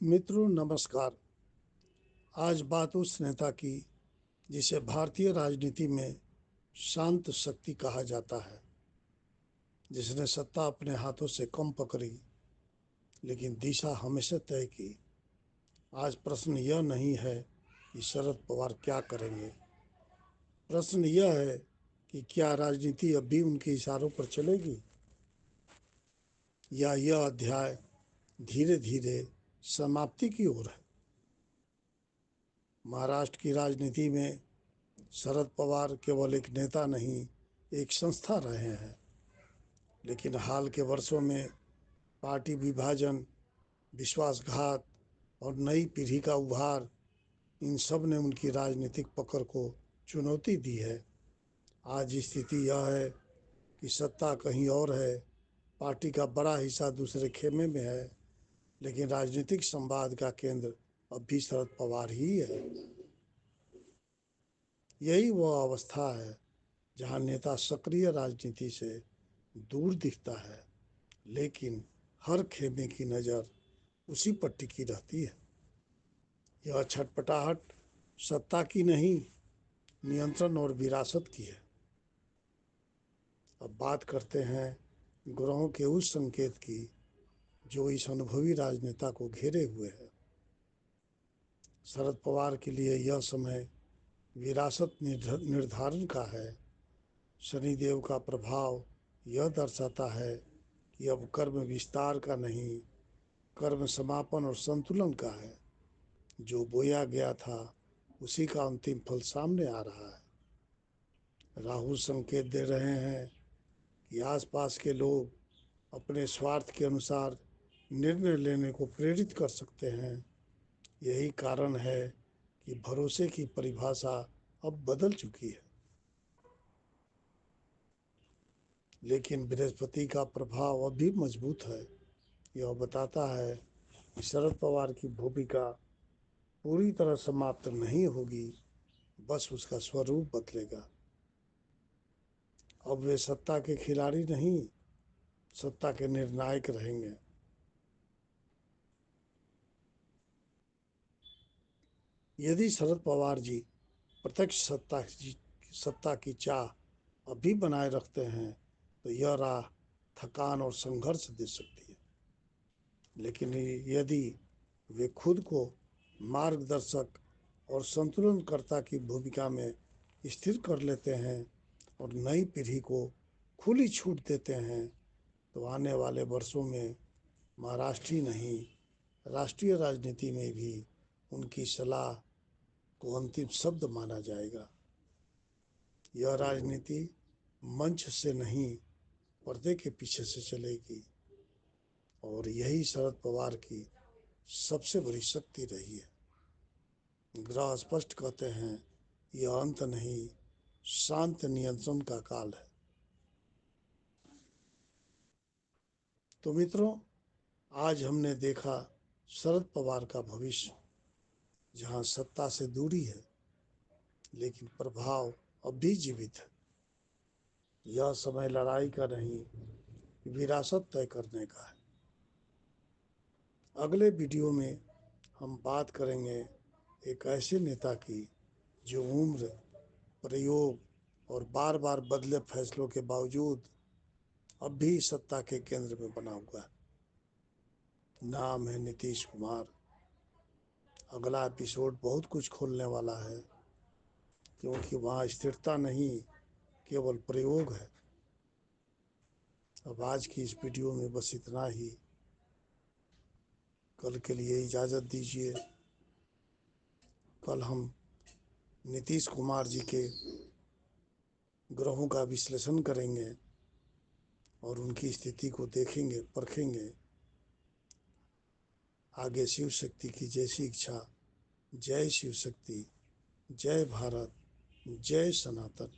मित्रों नमस्कार। आज बात उस नेता की जिसे भारतीय राजनीति में शांत शक्ति कहा जाता है, जिसने सत्ता अपने हाथों से कम पकड़ी लेकिन दिशा हमेशा तय की। आज प्रश्न यह नहीं है कि शरद पवार क्या करेंगे, प्रश्न यह है कि क्या राजनीति अब भी उनके इशारों पर चलेगी या यह अध्याय धीरे धीरे समाप्ति की ओर है। महाराष्ट्र की राजनीति में शरद पवार केवल एक नेता नहीं, एक संस्था रहे हैं। लेकिन हाल के वर्षों में पार्टी विभाजन, विश्वासघात और नई पीढ़ी का उभार, इन सब ने उनकी राजनीतिक पकड़ को चुनौती दी है। आज स्थिति यह है कि सत्ता कहीं और है, पार्टी का बड़ा हिस्सा दूसरे खेमे में है, लेकिन राजनीतिक संवाद का केंद्र अब भी शरद पवार ही है। यही वह अवस्था है जहां नेता सक्रिय राजनीति से दूर दिखता है, लेकिन हर खेमे की नज़र उसी पर टिकी रहती है। यह छटपटाहट सत्ता की नहीं, नियंत्रण और विरासत की है। अब बात करते हैं ग्रहों के उस संकेत की जो इस अनुभवी राजनेता को घेरे हुए है। शरद पवार के लिए यह समय विरासत निर्धारण का है। शनिदेव का प्रभाव यह दर्शाता है कि अब कर्म विस्तार का नहीं, कर्म समापन और संतुलन का है। जो बोया गया था उसी का अंतिम फल सामने आ रहा है। राहु संकेत दे रहे हैं कि आसपास के लोग अपने स्वार्थ के अनुसार निर्णय लेने को प्रेरित कर सकते हैं। यही कारण है कि भरोसे की परिभाषा अब बदल चुकी है। लेकिन बृहस्पति का प्रभाव अब भी मजबूत है। यह बताता है कि शरद पवार की भूमिका पूरी तरह समाप्त नहीं होगी, बस उसका स्वरूप बदलेगा। अब वे सत्ता के खिलाड़ी नहीं, सत्ता के निर्णायक रहेंगे। यदि शरद पवार जी प्रत्यक्ष सत्ता की चाह अभी बनाए रखते हैं तो यह राह थकान और संघर्ष दे सकती है। लेकिन यदि वे खुद को मार्गदर्शक और संतुलनकर्ता की भूमिका में स्थिर कर लेते हैं और नई पीढ़ी को खुली छूट देते हैं तो आने वाले वर्षों में महाराष्ट्र ही नहीं, राष्ट्रीय राजनीति में भी उनकी सलाह को अंतिम शब्द माना जाएगा। यह राजनीति मंच से नहीं, पर्दे के पीछे से चलेगी और यही शरद पवार की सबसे बड़ी शक्ति रही है। ग्रह स्पष्ट कहते हैं यह अंत नहीं, शांत नियंत्रण का काल है। तो मित्रों, आज हमने देखा शरद पवार का भविष्य, जहां सत्ता से दूरी है लेकिन प्रभाव अब भी जीवित है। यह समय लड़ाई का नहीं, विरासत तय करने का है। अगले वीडियो में हम बात करेंगे एक ऐसे नेता की जो उम्र, प्रयोग और बार बार बदले फैसलों के बावजूद अब भी सत्ता के केंद्र में बना हुआ है। नाम है नीतीश कुमार। अगला एपिसोड बहुत कुछ खोलने वाला है, क्योंकि वहाँ स्थिरता नहीं, केवल प्रयोग है। अब आज की इस वीडियो में बस इतना ही। कल के लिए इजाज़त दीजिए। कल हम नीतीश कुमार जी के ग्रहों का विश्लेषण करेंगे और उनकी स्थिति को देखेंगे, परखेंगे। आगे शिव शक्ति की जैसी इच्छा। जय शिव शक्ति, जय भारत, जय सनातन।